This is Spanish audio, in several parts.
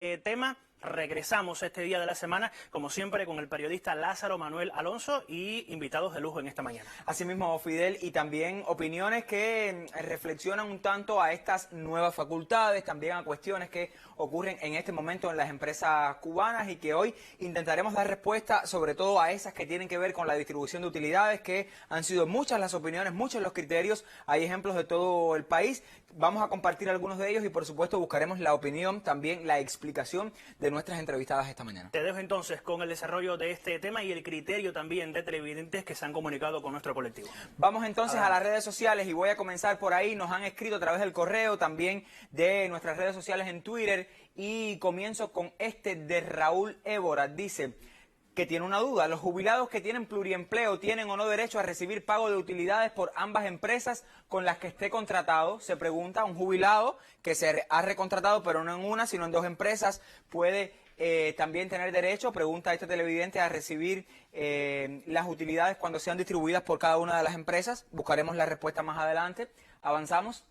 tema. Regresamos este día de la semana, como siempre, con el periodista Lázaro Manuel Alonso y invitados de lujo en esta mañana. Asimismo, Fidel, y también opiniones que reflexionan un tanto a estas nuevas facultades, también a cuestiones que ocurren en este momento en las empresas cubanas y que hoy intentaremos dar respuesta sobre todo a esas que tienen que ver con la distribución de utilidades, que han sido muchas las opiniones, muchos los criterios, hay ejemplos de todo el país. Vamos a compartir algunos de ellos y por supuesto buscaremos la opinión, también la explicación de nuestras entrevistadas esta mañana. Te dejo entonces con el desarrollo de este tema y el criterio también de televidentes que se han comunicado con nuestro colectivo. Vamos entonces a las redes sociales y voy a comenzar por ahí. Nos han escrito a través del correo, también de nuestras redes sociales en Twitter, y comienzo con este de Raúl Évora. Dice que tiene una duda: ¿los jubilados que tienen pluriempleo tienen o no derecho a recibir pago de utilidades por ambas empresas con las que esté contratado? Se pregunta. Un jubilado que se ha recontratado, pero no en una, sino en dos empresas, puede también tener derecho, pregunta este televidente, a recibir las utilidades cuando sean distribuidas por cada una de las empresas. Buscaremos la respuesta más adelante. Avanzamos.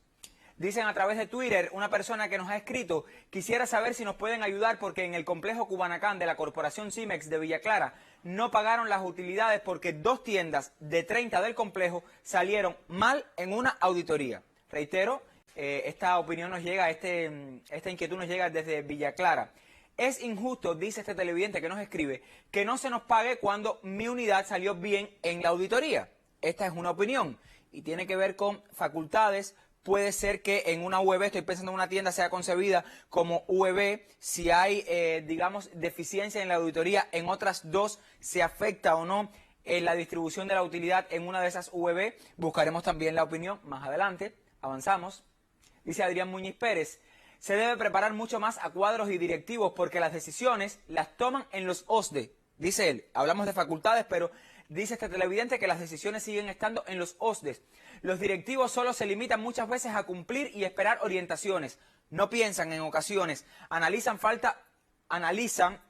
Dicen a través de Twitter, una persona que nos ha escrito: quisiera saber si nos pueden ayudar porque en el complejo Cubanacán de la Corporación Cimex de Villa Clara no pagaron las utilidades porque dos tiendas de 30 del complejo salieron mal en una auditoría. Reitero, esta opinión nos llega, esta inquietud nos llega desde Villa Clara. Es injusto, dice este televidente que nos escribe, que no se nos pague cuando mi unidad salió bien en la auditoría. Esta es una opinión y tiene que ver con facultades. Puede ser que en una UEB, estoy pensando en una tienda, sea concebida como UEB, si hay, digamos, deficiencia en la auditoría, en otras dos se afecta o no en la distribución de la utilidad en una de esas UEB. Buscaremos también la opinión más adelante. Avanzamos. Dice Adrián Muñiz Pérez: se debe preparar mucho más a cuadros y directivos porque las decisiones las toman en los OSDE. Dice él, hablamos de facultades, pero dice este televidente que las decisiones siguen estando en los OSDEs. Los directivos solo se limitan muchas veces a cumplir y esperar orientaciones. No piensan en ocasiones, analizan,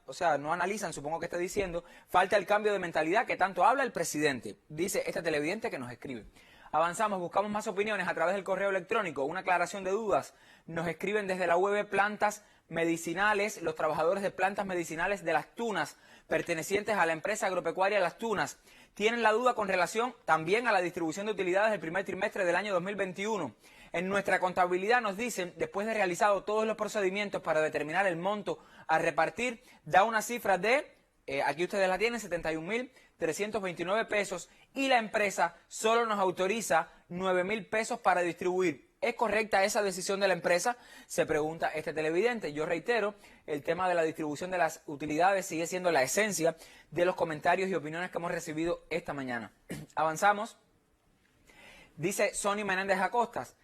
o sea, no analizan, supongo que está diciendo, falta el cambio de mentalidad que tanto habla el presidente. Dice este televidente que nos escribe. Avanzamos, buscamos más opiniones a través del correo electrónico. Una aclaración de dudas. Nos escriben desde la UEB Plantas Medicinales, los trabajadores de plantas medicinales de Las Tunas, pertenecientes a la empresa agropecuaria Las Tunas. Tienen la duda con relación también a la distribución de utilidades del primer trimestre del año 2021. En nuestra contabilidad nos dicen, después de realizado todos los procedimientos para determinar el monto a repartir, da una cifra de, aquí ustedes la tienen, 71.329 pesos, y la empresa solo nos autoriza 9.000 pesos para distribuir. ¿Es correcta esa decisión de la empresa?, se pregunta este televidente. Yo reitero, el tema de la distribución de las utilidades sigue siendo la esencia de los comentarios y opiniones que hemos recibido esta mañana. Avanzamos. Dice Sonny Menéndez Acostas: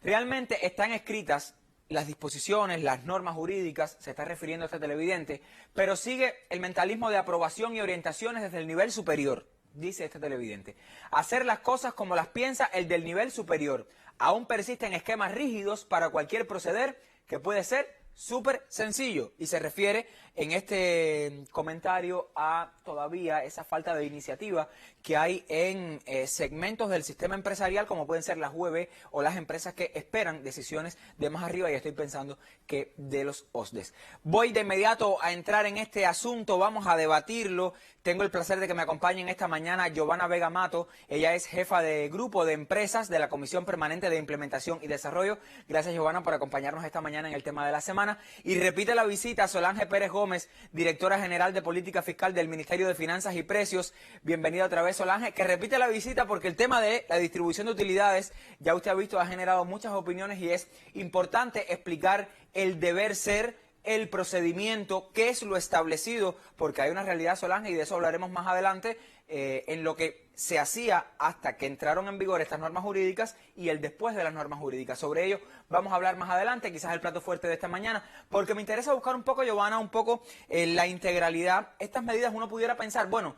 realmente están escritas las disposiciones, las normas jurídicas, se está refiriendo a este televidente, pero sigue el mentalismo de aprobación y orientaciones desde el nivel superior. Dice este televidente: hacer las cosas como las piensa el del nivel superior. Aún persisten esquemas rígidos para cualquier proceder que puede ser súper sencillo. Y se refiere en este comentario a todavía esa falta de iniciativa que hay en segmentos del sistema empresarial, como pueden ser las UEB o las empresas que esperan decisiones de más arriba, y estoy pensando que de los OSDEs. Voy de inmediato a entrar en este asunto, vamos a debatirlo. Tengo el placer de que me acompañen esta mañana Giovanna Vega Mato. Ella es jefa de grupo de empresas de la Comisión Permanente de Implementación y Desarrollo. Gracias, Giovanna, por acompañarnos esta mañana en el tema de la semana. Y repite la visita a Solange Pérez Gómez, directora general de Política Fiscal del Ministerio de Finanzas y Precios. Bienvenida otra vez, Solange, que repite la visita porque el tema de la distribución de utilidades, ya usted ha visto, ha generado muchas opiniones y es importante explicar el deber ser, el procedimiento, qué es lo establecido, porque hay una realidad, Solange, y de eso hablaremos más adelante, en lo que se hacía hasta que entraron en vigor estas normas jurídicas y el después de las normas jurídicas. Sobre ello vamos a hablar más adelante, quizás el plato fuerte de esta mañana, porque me interesa buscar un poco, Giovanna, un poco la integralidad. Estas medidas uno pudiera pensar, bueno,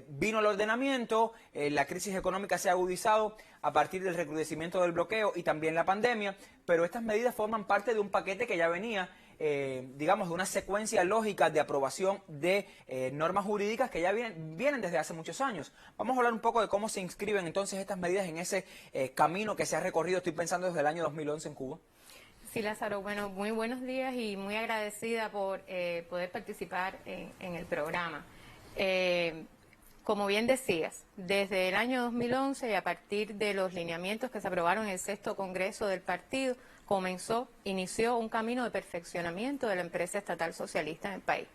vino el ordenamiento, la crisis económica se ha agudizado a partir del recrudecimiento del bloqueo y también la pandemia, pero estas medidas forman parte de un paquete que ya venía, digamos, de una secuencia lógica de aprobación de normas jurídicas que ya vienen desde hace muchos años. Vamos a hablar un poco de cómo se inscriben entonces estas medidas en ese camino que se ha recorrido, estoy pensando, desde el año 2011 en Cuba. Sí, Lázaro, bueno, muy buenos días y muy agradecida por poder participar en el programa. Como bien decías, desde el año 2011 y a partir de los lineamientos que se aprobaron en el sexto Congreso del partido, inició un camino de perfeccionamiento de la empresa estatal socialista en el país,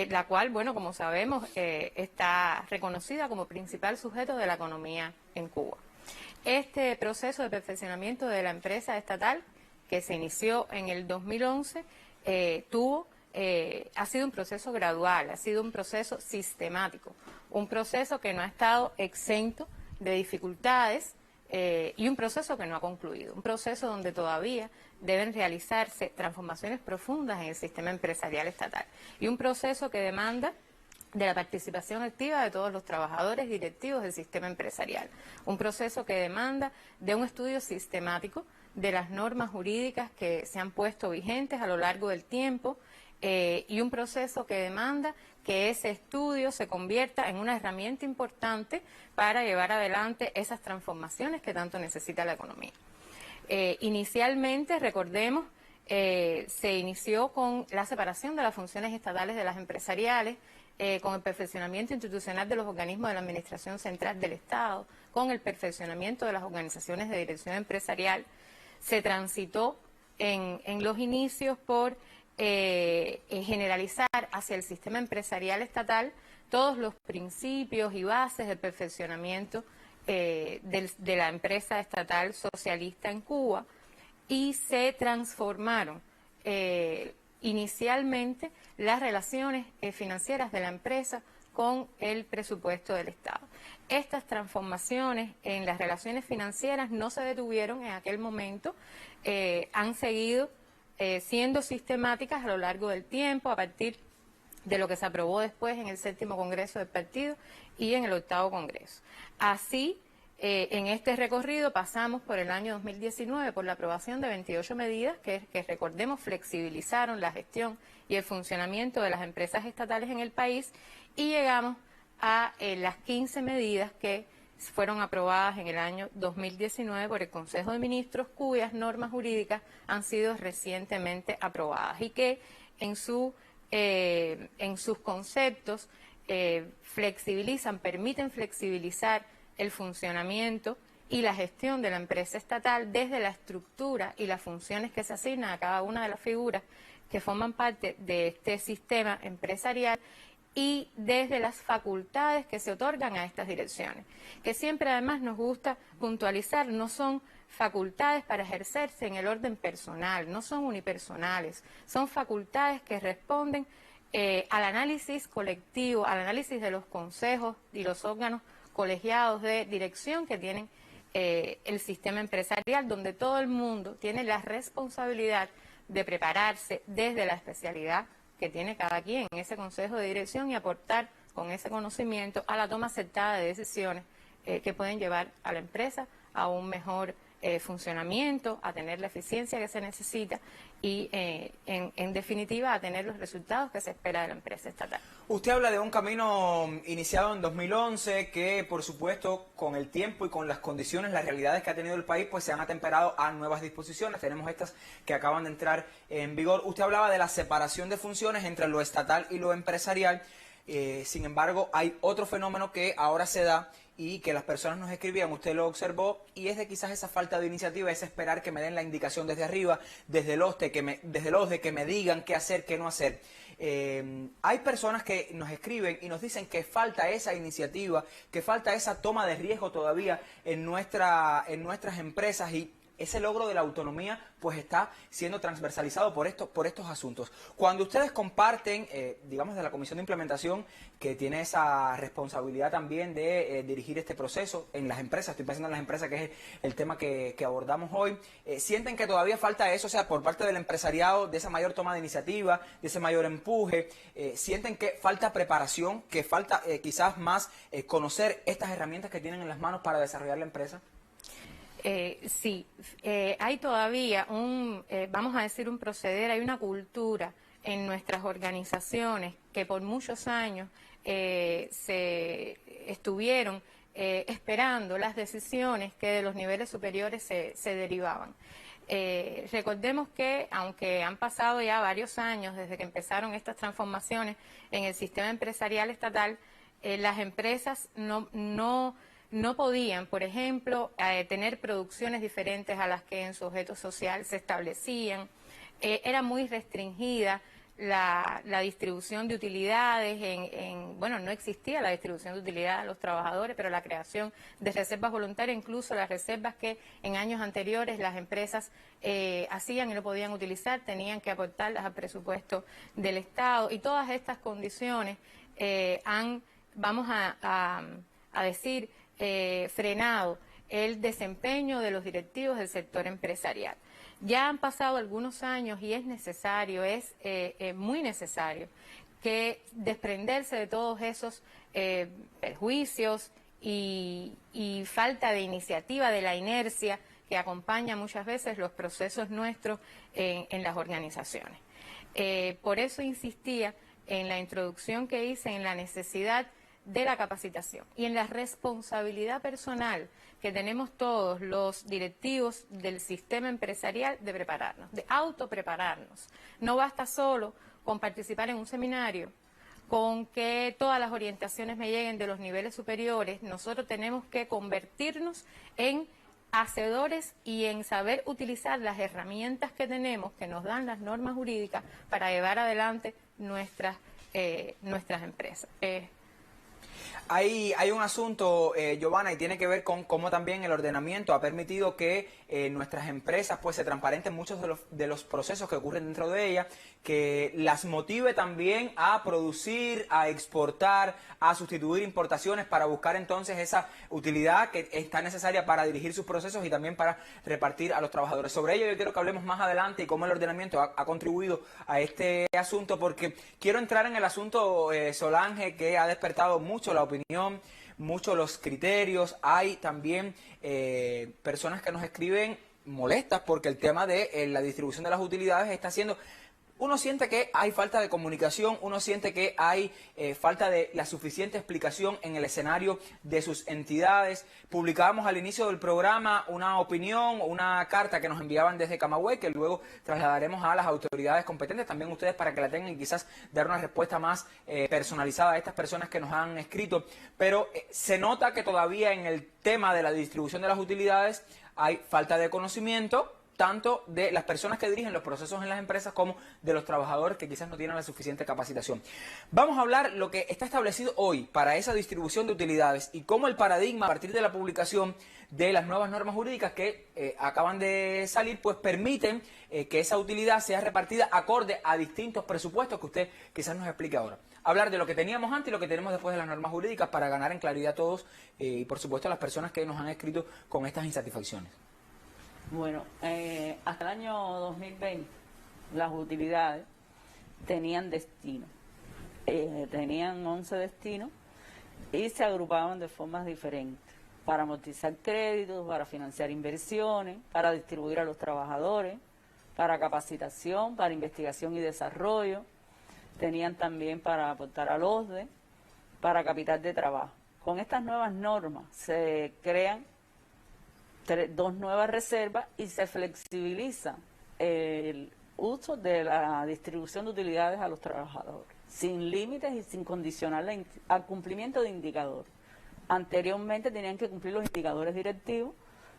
la cual, bueno, como sabemos, está reconocida como principal sujeto de la economía en Cuba. Este proceso de perfeccionamiento de la empresa estatal, que se inició en el 2011, ha sido un proceso gradual, ha sido un proceso sistemático, un proceso que no ha estado exento de dificultades y un proceso que no ha concluido, un proceso donde todavía deben realizarse transformaciones profundas en el sistema empresarial estatal y un proceso que demanda de la participación activa de todos los trabajadores directivos del sistema empresarial, un proceso que demanda de un estudio sistemático de las normas jurídicas que se han puesto vigentes a lo largo del tiempo y un proceso que demanda que ese estudio se convierta en una herramienta importante para llevar adelante esas transformaciones que tanto necesita la economía. Inicialmente, recordemos, se inició con la separación de las funciones estatales de las empresariales, con el perfeccionamiento institucional de los organismos de la Administración Central del Estado, con el perfeccionamiento de las organizaciones de dirección empresarial. Se transitó en los inicios por generalizar hacia el sistema empresarial estatal todos los principios y bases del perfeccionamiento de la empresa estatal socialista en Cuba y se transformaron inicialmente las relaciones financieras de la empresa con el presupuesto del Estado. Estas transformaciones en las relaciones financieras no se detuvieron en aquel momento, han seguido siendo sistemáticas a lo largo del tiempo, a partir de lo que se aprobó después en el séptimo Congreso del partido y en el octavo Congreso. Así, en este recorrido pasamos por el año 2019 por la aprobación de 28 medidas que recordemos flexibilizaron la gestión y el funcionamiento de las empresas estatales en el país y llegamos a las 15 medidas que fueron aprobadas en el año 2019 por el Consejo de Ministros, cuyas normas jurídicas han sido recientemente aprobadas y que en sus conceptos permiten flexibilizar el funcionamiento y la gestión de la empresa estatal desde la estructura y las funciones que se asignan a cada una de las figuras que forman parte de este sistema empresarial y desde las facultades que se otorgan a estas direcciones, que siempre además nos gusta puntualizar, no son facultades para ejercerse en el orden personal, no son unipersonales, son facultades que responden al análisis colectivo, al análisis de los consejos y los órganos colegiados de dirección que tienen el sistema empresarial, donde todo el mundo tiene la responsabilidad de prepararse desde la especialidad que tiene cada quien en ese consejo de dirección y aportar con ese conocimiento a la toma acertada de decisiones que pueden llevar a la empresa a un mejor funcionamiento, a tener la eficiencia que se necesita y, en definitiva, a tener los resultados que se espera de la empresa estatal. Usted habla de un camino iniciado en 2011 que, por supuesto, con el tiempo y con las condiciones, las realidades que ha tenido el país, pues se han atemperado a nuevas disposiciones. Tenemos estas que acaban de entrar en vigor. Usted hablaba de la separación de funciones entre lo estatal y lo empresarial. Sin embargo, hay otro fenómeno que ahora se da y que las personas nos escribían, usted lo observó, y es de quizás esa falta de iniciativa, es esperar que me den la indicación desde arriba, desde el OSDE, que me digan qué hacer, qué no hacer. Hay personas que nos escriben y nos dicen que falta esa iniciativa, que falta esa toma de riesgo todavía en nuestras empresas y ese logro de la autonomía pues está siendo transversalizado por estos asuntos. Cuando ustedes comparten, digamos, de la Comisión de Implementación, que tiene esa responsabilidad también de dirigir este proceso en las empresas, estoy pensando en las empresas, que es el tema que abordamos hoy, ¿sienten que todavía falta eso, o sea, por parte del empresariado, de esa mayor toma de iniciativa, de ese mayor empuje? ¿Sienten que falta preparación, que falta quizás más conocer estas herramientas que tienen en las manos para desarrollar la empresa? Sí, hay todavía vamos a decir, un proceder, hay una cultura en nuestras organizaciones que por muchos años se estuvieron esperando las decisiones que de los niveles superiores se derivaban. Recordemos que, aunque han pasado ya varios años desde que empezaron estas transformaciones en el sistema empresarial estatal, las empresas no podían, por ejemplo, tener producciones diferentes a las que en su objeto social se establecían. Era muy restringida la distribución de utilidades, bueno, no existía la distribución de utilidades a los trabajadores, pero la creación de reservas voluntarias, incluso las reservas que en años anteriores las empresas hacían y no podían utilizar, tenían que aportarlas al presupuesto del Estado, y todas estas condiciones vamos a decir, frenado el desempeño de los directivos del sector empresarial. Ya han pasado algunos años y es necesario, es muy necesario, que desprenderse de todos esos perjuicios y falta de iniciativa, de la inercia que acompaña muchas veces los procesos nuestros en las organizaciones. Por eso insistía en la introducción que hice en la necesidad de la capacitación y en la responsabilidad personal que tenemos todos los directivos del sistema empresarial de prepararnos, de autoprepararnos. No basta solo con participar en un seminario, con que todas las orientaciones me lleguen de los niveles superiores. Nosotros tenemos que convertirnos en hacedores y en saber utilizar las herramientas que tenemos, que nos dan las normas jurídicas, para llevar adelante nuestras empresas. Hay un asunto, Giovanna, y tiene que ver con cómo también el ordenamiento ha permitido que nuestras empresas pues se transparenten muchos de los procesos que ocurren dentro de ellas, que las motive también a producir, a exportar, a sustituir importaciones para buscar entonces esa utilidad que está necesaria para dirigir sus procesos y también para repartir a los trabajadores. Sobre ello yo quiero que hablemos más adelante y cómo el ordenamiento ha contribuido a este asunto, porque quiero entrar en el asunto, Solange, que ha despertado mucho la opinión, mucho los criterios. Hay también personas que nos escriben molestas porque el tema de la distribución de las utilidades está siendo... Uno siente que hay falta de comunicación, uno siente que hay falta de la suficiente explicación en el escenario de sus entidades. Publicábamos al inicio del programa una opinión, una carta que nos enviaban desde Camagüey, que luego trasladaremos a las autoridades competentes, también ustedes para que la tengan y quizás dar una respuesta más personalizada a estas personas que nos han escrito. Pero se nota que todavía en el tema de la distribución de las utilidades hay falta de conocimiento, tanto de las personas que dirigen los procesos en las empresas como de los trabajadores que quizás no tienen la suficiente capacitación. Vamos a hablar lo que está establecido hoy para esa distribución de utilidades y cómo el paradigma a partir de la publicación de las nuevas normas jurídicas que acaban de salir, pues permiten que esa utilidad sea repartida acorde a distintos presupuestos que usted quizás nos explique ahora. Hablar de lo que teníamos antes y lo que tenemos después de las normas jurídicas para ganar en claridad todos y por supuesto a las personas que nos han escrito con estas insatisfacciones. Bueno, hasta el año 2020 las utilidades tenían destino, tenían 11 destinos y se agrupaban de formas diferentes para amortizar créditos, para financiar inversiones, para distribuir a los trabajadores, para capacitación, para investigación y desarrollo, tenían también para aportar al OSDE, para capital de trabajo. Con estas nuevas normas se crean dos nuevas reservas y se flexibiliza el uso de la distribución de utilidades a los trabajadores, sin límites y sin condicionar al cumplimiento de indicadores. Anteriormente tenían que cumplir los indicadores directivos,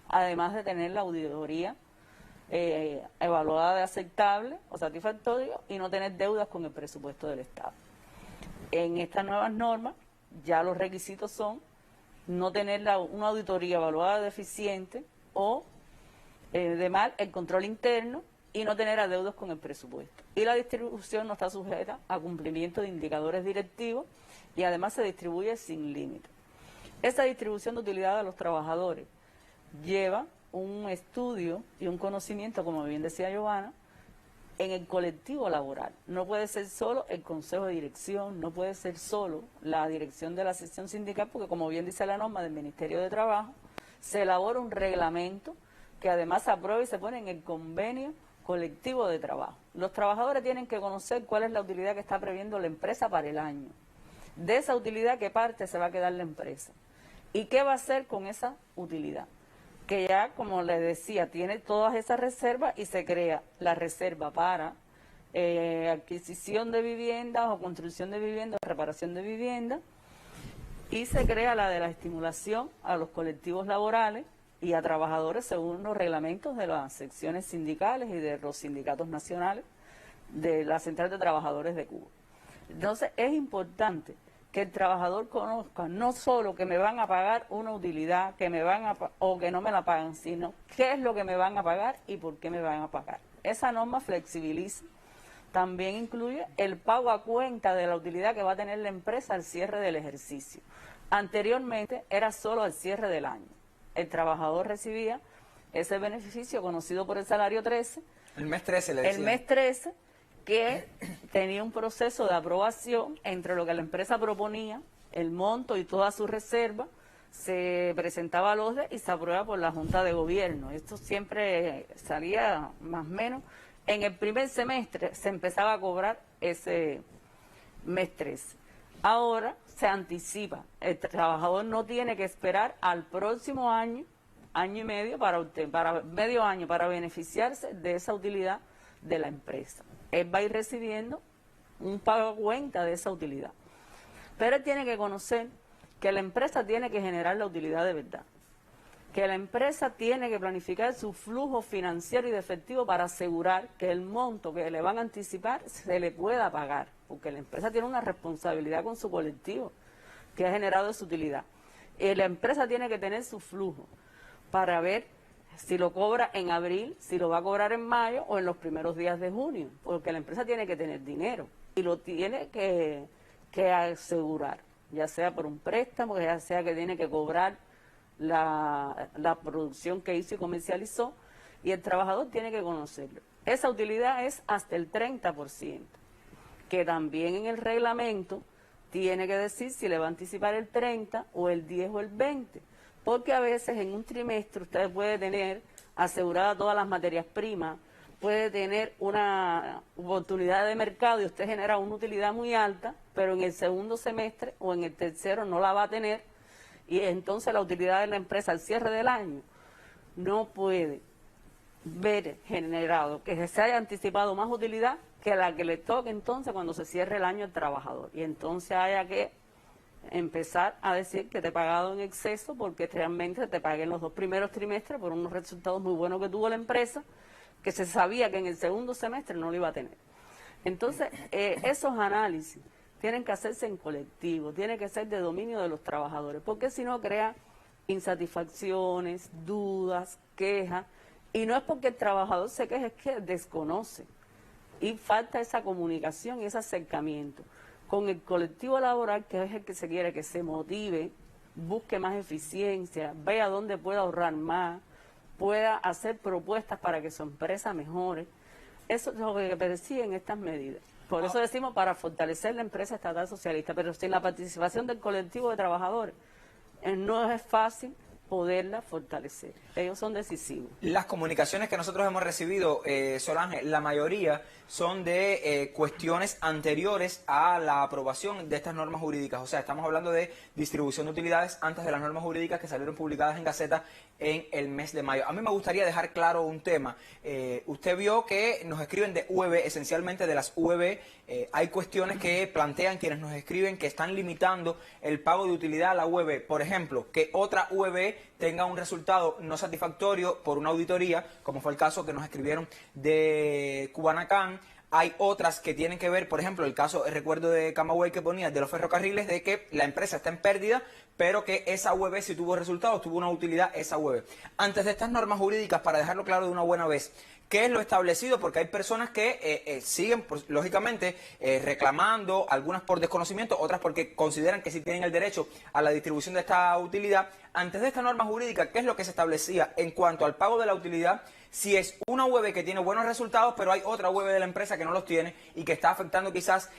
además de tener la auditoría evaluada de aceptable o satisfactorio y no tener deudas con el presupuesto del Estado. En estas nuevas normas ya los requisitos son no tener una auditoría evaluada de deficiente o de mal el control interno y no tener adeudos con el presupuesto. Y la distribución no está sujeta a cumplimiento de indicadores directivos y además se distribuye sin límite. Esa distribución de utilidad a los trabajadores lleva un estudio y un conocimiento, como bien decía Giovanna, en el colectivo laboral. No puede ser solo el consejo de dirección, no puede ser solo la dirección de la sección sindical, porque como bien dice la norma del Ministerio de Trabajo, se elabora un reglamento que además se aprueba y se pone en el convenio colectivo de trabajo. Los trabajadores tienen que conocer cuál es la utilidad que está previendo la empresa para el año. De esa utilidad, ¿qué parte se va a quedar la empresa? ¿Y qué va a hacer con esa utilidad? que ya, como les decía, tiene todas esas reservas y se crea la reserva para adquisición de viviendas o construcción de viviendas, reparación de viviendas, y se crea la de la estimulación a los colectivos laborales y a trabajadores según los reglamentos de las secciones sindicales y de los sindicatos nacionales de la Central de Trabajadores de Cuba. Entonces es importante que el trabajador conozca no solo que me van a pagar una utilidad, que me van a o que no me la pagan, sino qué es lo que me van a pagar y por qué me van a pagar. Esa norma flexibiliza, también incluye el pago a cuenta de la utilidad que va a tener la empresa al cierre del ejercicio. Anteriormente era solo al cierre del año. El trabajador recibía ese beneficio conocido por el salario 13. El mes 13 le decía. El mes 13, que tenía un proceso de aprobación entre lo que la empresa proponía, el monto y toda su reserva, se presentaba al OSDE y se aprueba por la Junta de Gobierno. Esto siempre salía más o menos. En el primer semestre se empezaba a cobrar ese mes 13. Ahora se anticipa. El trabajador no tiene que esperar al próximo año, año y medio, para medio año, para beneficiarse de esa utilidad de la empresa. Él va a ir recibiendo un pago a cuenta de esa utilidad. Pero él tiene que conocer que la empresa tiene que generar la utilidad de verdad, que la empresa tiene que planificar su flujo financiero y de efectivo para asegurar que el monto que le van a anticipar se le pueda pagar, porque la empresa tiene una responsabilidad con su colectivo que ha generado esa utilidad. Y la empresa tiene que tener su flujo para ver si lo cobra en abril, si lo va a cobrar en mayo o en los primeros días de junio, porque la empresa tiene que tener dinero y lo tiene que asegurar, ya sea por un préstamo, ya sea que tiene que cobrar la producción que hizo y comercializó, y el trabajador tiene que conocerlo. Esa utilidad es hasta el 30%, que también en el reglamento tiene que decir si le va a anticipar el 30 o el 10 o el 20, porque a veces en un trimestre usted puede tener asegurada todas las materias primas, puede tener una oportunidad de mercado y usted genera una utilidad muy alta, pero en el segundo semestre o en el tercero no la va a tener, y entonces la utilidad de la empresa al cierre del año no puede ver generado que se haya anticipado más utilidad que la que le toque entonces cuando se cierre el año al trabajador, y entonces haya que empezar a decir que te he pagado en exceso porque realmente te pagué en los 2 primeros trimestres por unos resultados muy buenos que tuvo la empresa, que se sabía que en el segundo semestre no lo iba a tener. Entonces, esos análisis tienen que hacerse en colectivo, tienen que ser de dominio de los trabajadores, porque si no crea insatisfacciones, dudas, quejas, y no es porque el trabajador se queje, es que desconoce, y falta esa comunicación y ese acercamiento con el colectivo laboral, que es el que se quiere que se motive, busque más eficiencia, vea dónde pueda ahorrar más, pueda hacer propuestas para que su empresa mejore. Eso es lo que persiguen estas medidas. Por eso decimos para fortalecer la empresa estatal socialista, pero sin la participación del colectivo de trabajadores no es fácil poderla fortalecer. Ellos son decisivos. Las comunicaciones que nosotros hemos recibido, Solange, la mayoría son de cuestiones anteriores a la aprobación de estas normas jurídicas. O sea, estamos hablando de distribución de utilidades antes de las normas jurídicas que salieron publicadas en Gaceta en el mes de mayo. A mí me gustaría dejar claro un tema. Usted vio que nos escriben de UEB, esencialmente de las UEB. Hay cuestiones que plantean quienes nos escriben que están limitando el pago de utilidad a la UEB. Por ejemplo, que otra UEB tenga un resultado no satisfactorio por una auditoría, como fue el caso que nos escribieron de Cubanacán. Hay otras que tienen que ver, por ejemplo, el caso, recuerdo de Camagüey que ponía de los ferrocarriles, de que la empresa está en pérdida, pero que esa UEB si tuvo resultados, tuvo una utilidad esa UEB. Antes de estas normas jurídicas, para dejarlo claro de una buena vez, ¿qué es lo establecido? Porque hay personas que siguen, pues, lógicamente, reclamando, algunas por desconocimiento, otras porque consideran que sí tienen el derecho a la distribución de esta utilidad. Antes de esta norma jurídica, ¿qué es lo que se establecía en cuanto al pago de la utilidad? Si es una UEB que tiene buenos resultados, pero hay otra UEB de la empresa que no los tiene y que está afectando quizás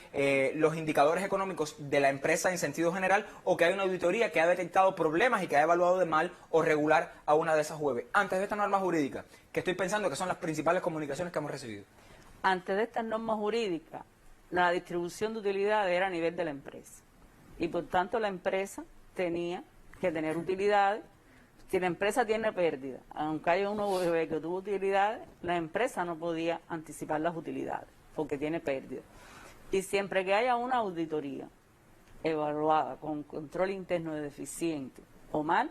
los indicadores económicos de la empresa en sentido general, o que hay una auditoría que ha detectado problemas y que ha evaluado de mal o regular a una de esas UEB. Antes de esta norma jurídica, que estoy pensando que son las principales comunicaciones que hemos recibido. Antes de estas normas jurídicas, la distribución de utilidades era a nivel de la empresa. Y por tanto la empresa tenía que tener utilidades Si la empresa tiene pérdida, aunque haya una UGB que tuvo utilidades, la empresa no podía anticipar las utilidades porque tiene pérdida. Y siempre que haya una auditoría evaluada con control interno de deficiente o mal,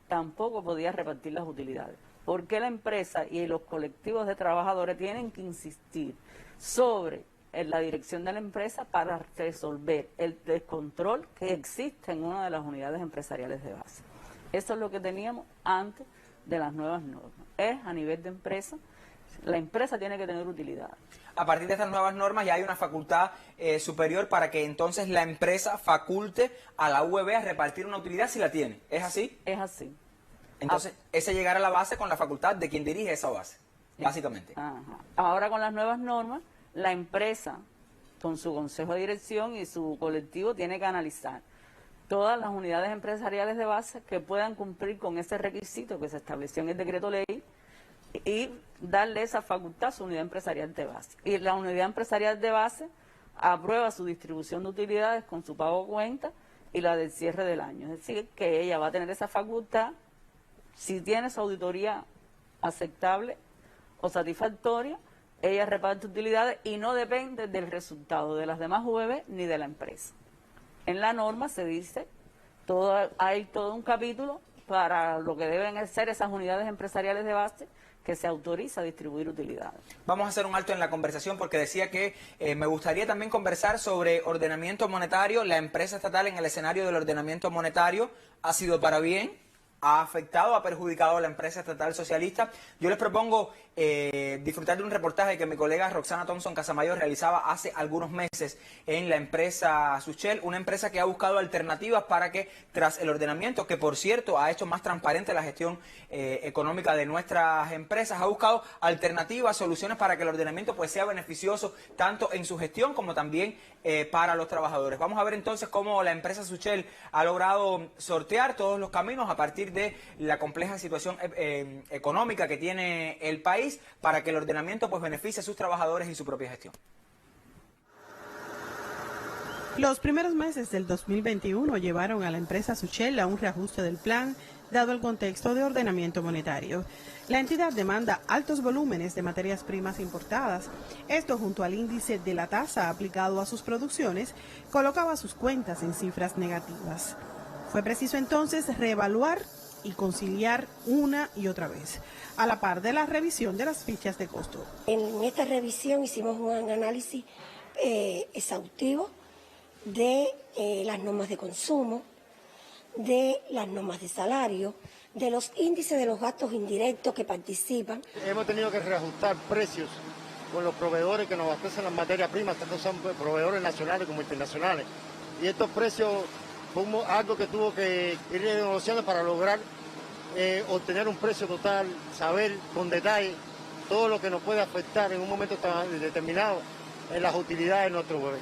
tampoco podía repartir las utilidades. Porque la empresa y los colectivos de trabajadores tienen que insistir sobre la dirección de la empresa para resolver el descontrol que existe en una de las unidades empresariales de base. Eso es lo que teníamos antes de las nuevas normas. Es a nivel de empresa, la empresa tiene que tener utilidades. A partir de estas nuevas normas ya hay una facultad superior para que entonces la empresa faculte a la UGB a repartir una utilidad si la tiene. ¿Es así? Es así. Entonces, ese llegar a la base con la facultad de quien dirige esa base, básicamente. Ajá. Ahora con las nuevas normas, la empresa, con su consejo de dirección y su colectivo, tiene que analizar todas las unidades empresariales de base que puedan cumplir con ese requisito que se estableció en el decreto ley y darle esa facultad a su unidad empresarial de base. Y la unidad empresarial de base aprueba su distribución de utilidades con su pago cuenta y la del cierre del año. Es decir, que ella va a tener esa facultad si tiene su auditoría aceptable o satisfactoria. Ella reparte utilidades y no depende del resultado de las demás UGB ni de la empresa. En la norma se dice, hay todo un capítulo para lo que deben ser esas unidades empresariales de base que se autoriza a distribuir utilidades. Vamos a hacer un alto en la conversación porque decía que me gustaría también conversar sobre ordenamiento monetario. La empresa estatal en el escenario del ordenamiento monetario ha sido para bien, ha afectado, ha perjudicado a la empresa estatal socialista. Yo les propongo disfrutar de un reportaje que mi colega Roxana Thompson Casamayor realizaba hace algunos meses en la empresa Suchel, una empresa que ha buscado alternativas para que tras el ordenamiento, que por cierto ha hecho más transparente la gestión económica de nuestras empresas, ha buscado alternativas, soluciones para que el ordenamiento pues sea beneficioso tanto en su gestión como también para los trabajadores. Vamos a ver entonces cómo la empresa Suchel ha logrado sortear todos los caminos a partir de la compleja situación económica que tiene el país para que el ordenamiento pues beneficie a sus trabajadores y su propia gestión. Los primeros meses del 2021 llevaron a la empresa Suchel a un reajuste del plan, dado el contexto de ordenamiento monetario. La entidad demanda altos volúmenes de materias primas importadas. Esto, junto al índice de la tasa aplicado a sus producciones, colocaba sus cuentas en cifras negativas. Fue preciso entonces reevaluar y conciliar una y otra vez, a la par de la revisión de las fichas de costo. En esta revisión hicimos un análisis exhaustivo de las normas de consumo, de las normas de salario, de los índices de los gastos indirectos que participan. Hemos tenido que reajustar precios con los proveedores que nos abastecen las materias primas, tanto son proveedores nacionales como internacionales. Y estos precios fue algo que tuvo que ir negociando para lograr obtener un precio total, saber con detalle todo lo que nos puede afectar en un momento determinado en las utilidades de nuestro bebé.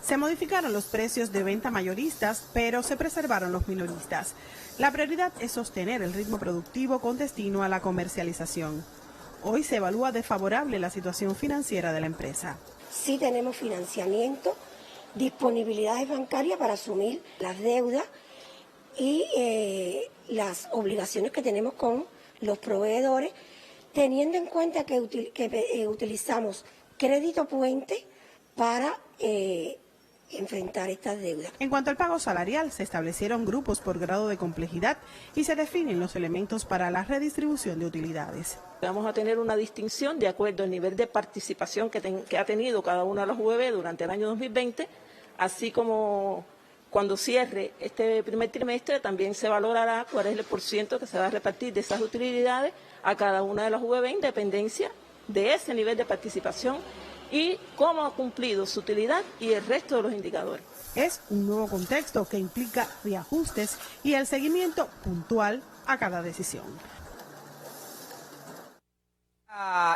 Se modificaron los precios de venta mayoristas, pero se preservaron los minoristas. La prioridad es sostener el ritmo productivo con destino a la comercialización. Hoy se evalúa de favorable la situación financiera de la empresa. Sí tenemos financiamiento, disponibilidades bancarias para asumir las deudas y las obligaciones que tenemos con los proveedores, teniendo en cuenta que utilizamos crédito puente para enfrentar estas deudas. En cuanto al pago salarial, se establecieron grupos por grado de complejidad y se definen los elementos para la redistribución de utilidades. Vamos a tener una distinción de acuerdo al nivel de participación que ha tenido cada una de las UGB durante el año 2020, así como cuando cierre este primer trimestre también se valorará cuál es el % que se va a repartir de esas utilidades a cada una de las UGB en dependencia de ese nivel de participación y cómo ha cumplido su utilidad y el resto de los indicadores. Es un nuevo contexto que implica reajustes y el seguimiento puntual a cada decisión.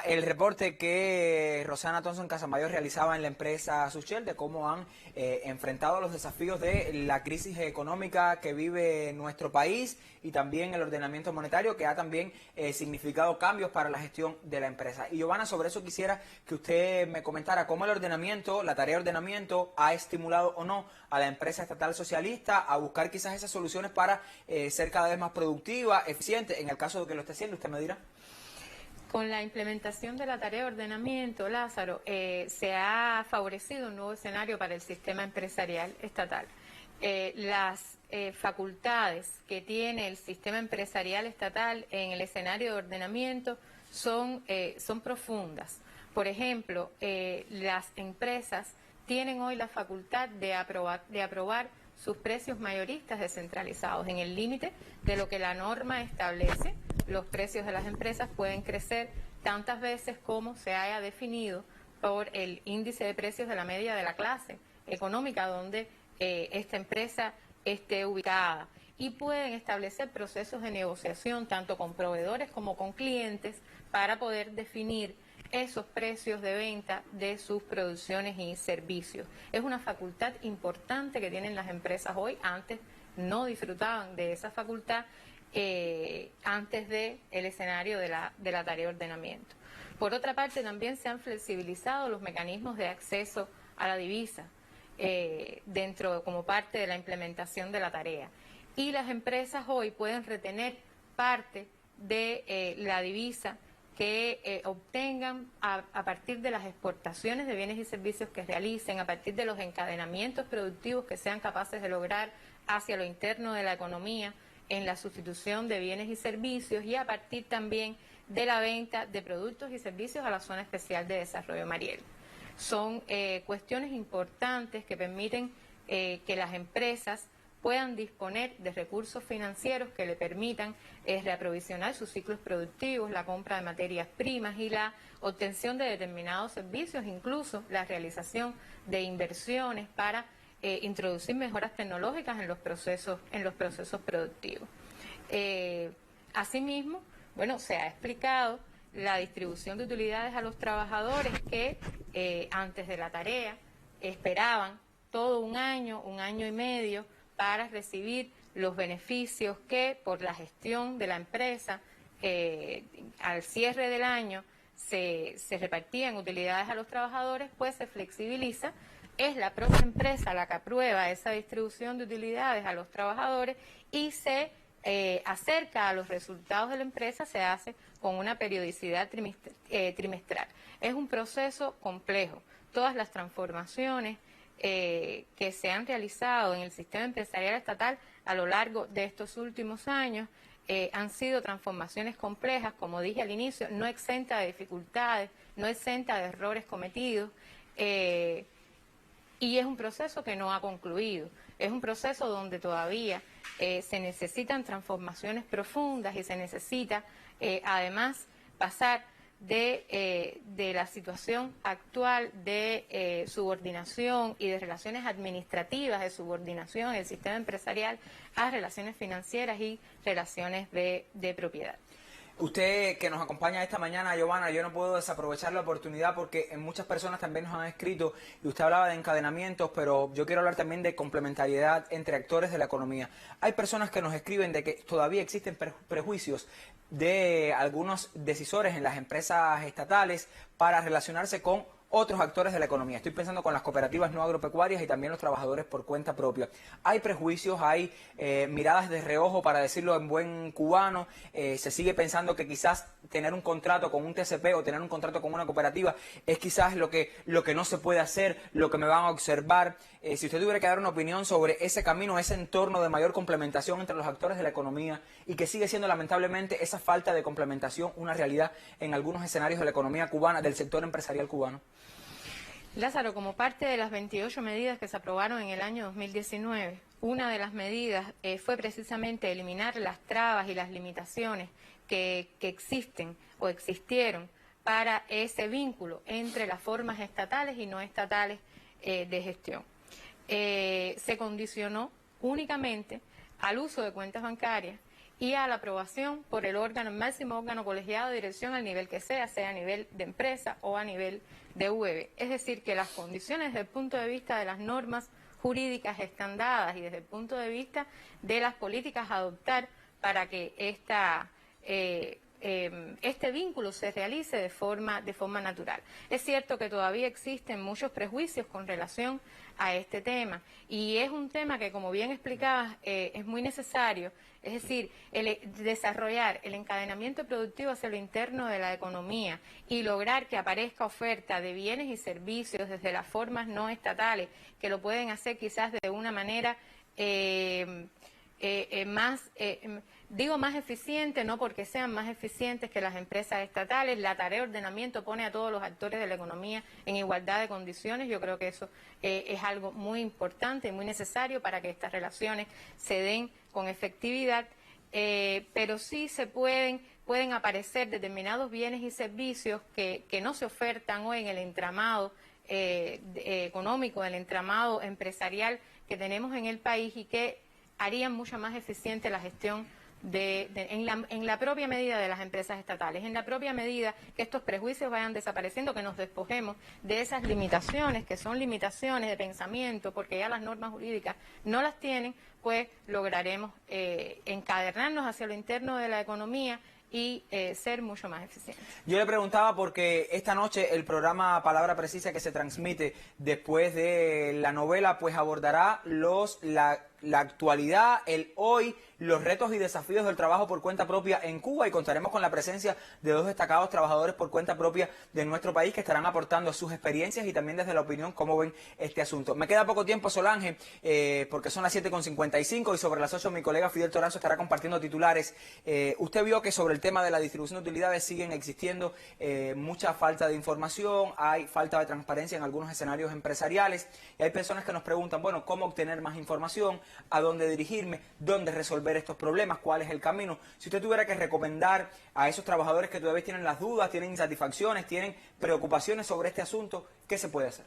El reporte que Rosana Thompson Casamayor realizaba en la empresa Suchel de cómo han enfrentado los desafíos de la crisis económica que vive nuestro país y también el ordenamiento monetario, que ha también significado cambios para la gestión de la empresa. Y Giovanna, sobre eso quisiera que usted me comentara cómo el ordenamiento, la tarea de ordenamiento, ha estimulado o no a la empresa estatal socialista a buscar quizás esas soluciones para ser cada vez más productiva, eficiente. En el caso de que lo esté haciendo, usted me dirá. Con la implementación de la tarea de ordenamiento, Lázaro, se ha favorecido un nuevo escenario para el sistema empresarial estatal. Las facultades que tiene el sistema empresarial estatal en el escenario de ordenamiento son profundas. Por ejemplo, las empresas tienen hoy la facultad de aprobar sus precios mayoristas descentralizados en el límite de lo que la norma establece. Los precios de las empresas pueden crecer tantas veces como se haya definido por el índice de precios de la media de la clase económica donde esta empresa esté ubicada. Y pueden establecer procesos de negociación tanto con proveedores como con clientes para poder definir esos precios de venta de sus producciones y servicios. Es una facultad importante que tienen las empresas hoy. Antes no disfrutaban de esa facultad antes del escenario de la tarea de ordenamiento. Por otra parte, también se han flexibilizado los mecanismos de acceso a la divisa como parte de la implementación de la tarea. Y las empresas hoy pueden retener parte de la divisa que obtengan a partir de las exportaciones de bienes y servicios que realicen, a partir de los encadenamientos productivos que sean capaces de lograr hacia lo interno de la economía en la sustitución de bienes y servicios y a partir también de la venta de productos y servicios a la Zona Especial de Desarrollo Mariel. Son cuestiones importantes que permiten que las empresas puedan disponer de recursos financieros que le permitan reaprovisionar sus ciclos productivos, la compra de materias primas y la obtención de determinados servicios, incluso la realización de inversiones para introducir mejoras tecnológicas en los procesos productivos. Asimismo, bueno, se ha explicado la distribución de utilidades a los trabajadores que antes de la tarea esperaban todo un año y medio para recibir los beneficios que por la gestión de la empresa al cierre del año se repartían utilidades a los trabajadores, pues se flexibiliza. Es la propia empresa la que aprueba esa distribución de utilidades a los trabajadores y se acerca a los resultados de la empresa, se hace con una periodicidad trimestral. Es un proceso complejo. Todas las transformaciones que se han realizado en el sistema empresarial estatal a lo largo de estos últimos años han sido transformaciones complejas, como dije al inicio, no exenta de dificultades, no exenta de errores cometidos, y es un proceso que no ha concluido. Es un proceso donde todavía se necesitan transformaciones profundas y se necesita además pasar de la situación actual de subordinación y de relaciones administrativas de subordinación del sistema empresarial a relaciones financieras y relaciones de propiedad. Usted que nos acompaña esta mañana, Giovanna, yo no puedo desaprovechar la oportunidad porque muchas personas también nos han escrito y usted hablaba de encadenamientos, pero yo quiero hablar también de complementariedad entre actores de la economía. Hay personas que nos escriben de que todavía existen prejuicios de algunos decisores en las empresas estatales para relacionarse con otros actores de la economía. Estoy pensando con las cooperativas no agropecuarias y también los trabajadores por cuenta propia. Hay prejuicios, hay miradas de reojo, para decirlo en buen cubano. Se sigue pensando que quizás tener un contrato con un TCP o tener un contrato con una cooperativa es quizás lo que no se puede hacer, lo que me van a observar. Si usted tuviera que dar una opinión sobre ese camino, ese entorno de mayor complementación entre los actores de la economía y que sigue siendo lamentablemente esa falta de complementación una realidad en algunos escenarios de la economía cubana, del sector empresarial cubano. Lázaro, como parte de las 28 medidas que se aprobaron en el año 2019, una de las medidas fue precisamente eliminar las trabas y las limitaciones que existen o existieron para ese vínculo entre las formas estatales y no estatales de gestión. Se condicionó únicamente al uso de cuentas bancarias y a la aprobación por el máximo órgano colegiado de dirección al nivel que sea a nivel de empresa o a nivel de VB. Es decir, que las condiciones desde el punto de vista de las normas jurídicas están dadas y desde el punto de vista de las políticas a adoptar para que este vínculo se realice de forma natural. Es cierto que todavía existen muchos prejuicios con relación a este tema y es un tema que, como bien explicabas, es muy necesario, es decir, desarrollar el encadenamiento productivo hacia lo interno de la economía y lograr que aparezca oferta de bienes y servicios desde las formas no estatales que lo pueden hacer quizás de una manera más eficiente, no porque sean más eficientes que las empresas estatales. La tarea de ordenamiento pone a todos los actores de la economía en igualdad de condiciones. Yo creo que eso es algo muy importante y muy necesario para que estas relaciones se den con efectividad, pero sí pueden aparecer determinados bienes y servicios que no se ofertan hoy en el entramado económico, el entramado empresarial que tenemos en el país y que harían mucho más eficiente la gestión en la propia medida de las empresas estatales, en la propia medida que estos prejuicios vayan desapareciendo, que nos despojemos de esas limitaciones, que son limitaciones de pensamiento, porque ya las normas jurídicas no las tienen, pues lograremos encadenarnos hacia lo interno de la economía y ser mucho más eficientes. Yo le preguntaba porque esta noche el programa Palabra Precisa que se transmite después de la novela pues abordará la actualidad, el hoy, los retos y desafíos del trabajo por cuenta propia en Cuba, y contaremos con la presencia de dos destacados trabajadores por cuenta propia de nuestro país que estarán aportando sus experiencias y también desde la opinión cómo ven este asunto. Me queda poco tiempo, Solange, porque son las 7:55 y sobre las 8 mi colega Fidel Toranzo estará compartiendo titulares. Usted vio que sobre el tema de la distribución de utilidades siguen existiendo mucha falta de información, hay falta de transparencia en algunos escenarios empresariales y hay personas que nos preguntan, bueno, ¿cómo obtener más información? ¿A dónde dirigirme? ¿Dónde resolver estos problemas? ¿Cuál es el camino? Si usted tuviera que recomendar a esos trabajadores que todavía tienen las dudas, tienen insatisfacciones, tienen preocupaciones sobre este asunto, ¿qué se puede hacer?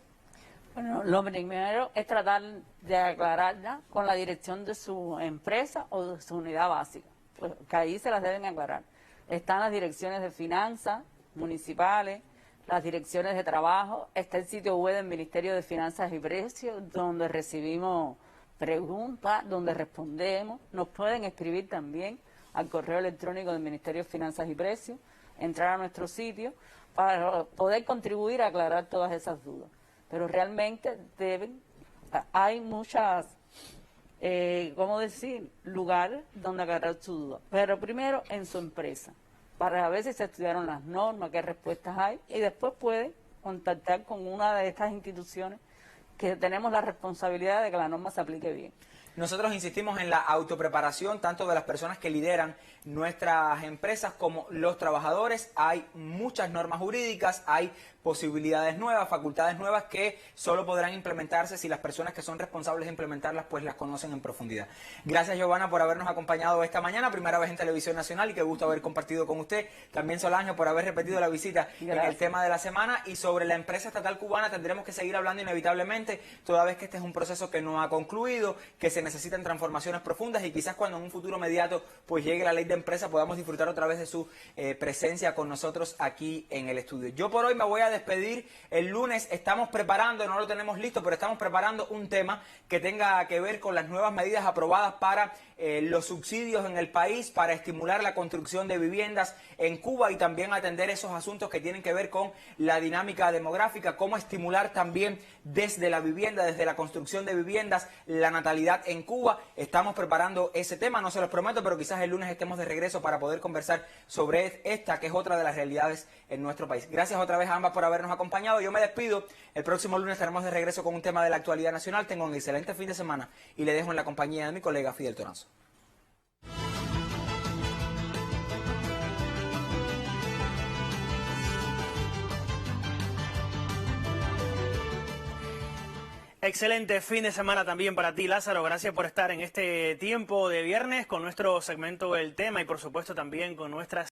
Bueno, lo primero es tratar de aclararla con la dirección de su empresa o de su unidad básica, pues, que ahí se las deben aclarar. Están las direcciones de finanzas municipales, las direcciones de trabajo, está el sitio web del Ministerio de Finanzas y Precios, donde recibimos preguntas, donde respondemos. Nos pueden escribir también al correo electrónico del Ministerio de Finanzas y Precios, entrar a nuestro sitio para poder contribuir a aclarar todas esas dudas. Pero realmente hay muchas, lugares donde aclarar su duda. Pero primero en su empresa, para ver si se estudiaron las normas, qué respuestas hay, y después puede contactar con una de estas instituciones que tenemos la responsabilidad de que la norma se aplique bien. Nosotros insistimos en la autopreparación tanto de las personas que lideran nuestras empresas como los trabajadores. Hay muchas normas jurídicas, hay posibilidades nuevas, facultades nuevas que solo podrán implementarse si las personas que son responsables de implementarlas pues las conocen en profundidad. Gracias, Giovanna, por habernos acompañado esta mañana, primera vez en Televisión Nacional, y qué gusto haber compartido con usted. También, Solange, por haber repetido la visita en el tema de la semana. Y sobre la empresa estatal cubana tendremos que seguir hablando inevitablemente, toda vez que este es un proceso que no ha concluido, que se necesitan transformaciones profundas y quizás cuando en un futuro inmediato pues llegue la ley de empresa podamos disfrutar otra vez de su presencia con nosotros aquí en el estudio. Yo por hoy me voy a despedir. El lunes estamos preparando, no lo tenemos listo, pero estamos preparando un tema que tenga que ver con las nuevas medidas aprobadas para los subsidios en el país, para estimular la construcción de viviendas en Cuba y también atender esos asuntos que tienen que ver con la dinámica demográfica, cómo estimular también desde la vivienda, desde la construcción de viviendas, la natalidad en Cuba. Estamos preparando ese tema, no se los prometo, pero quizás el lunes estemos de regreso para poder conversar sobre esta, que es otra de las realidades en nuestro país. Gracias otra vez a ambas por habernos acompañado. Yo me despido. El próximo lunes estaremos de regreso con un tema de la actualidad nacional. Tengo un excelente fin de semana y le dejo en la compañía de mi colega Fidel Toranzo. Excelente fin de semana también para ti, Lázaro. Gracias por estar en este tiempo de viernes con nuestro segmento El Tema y por supuesto también con nuestras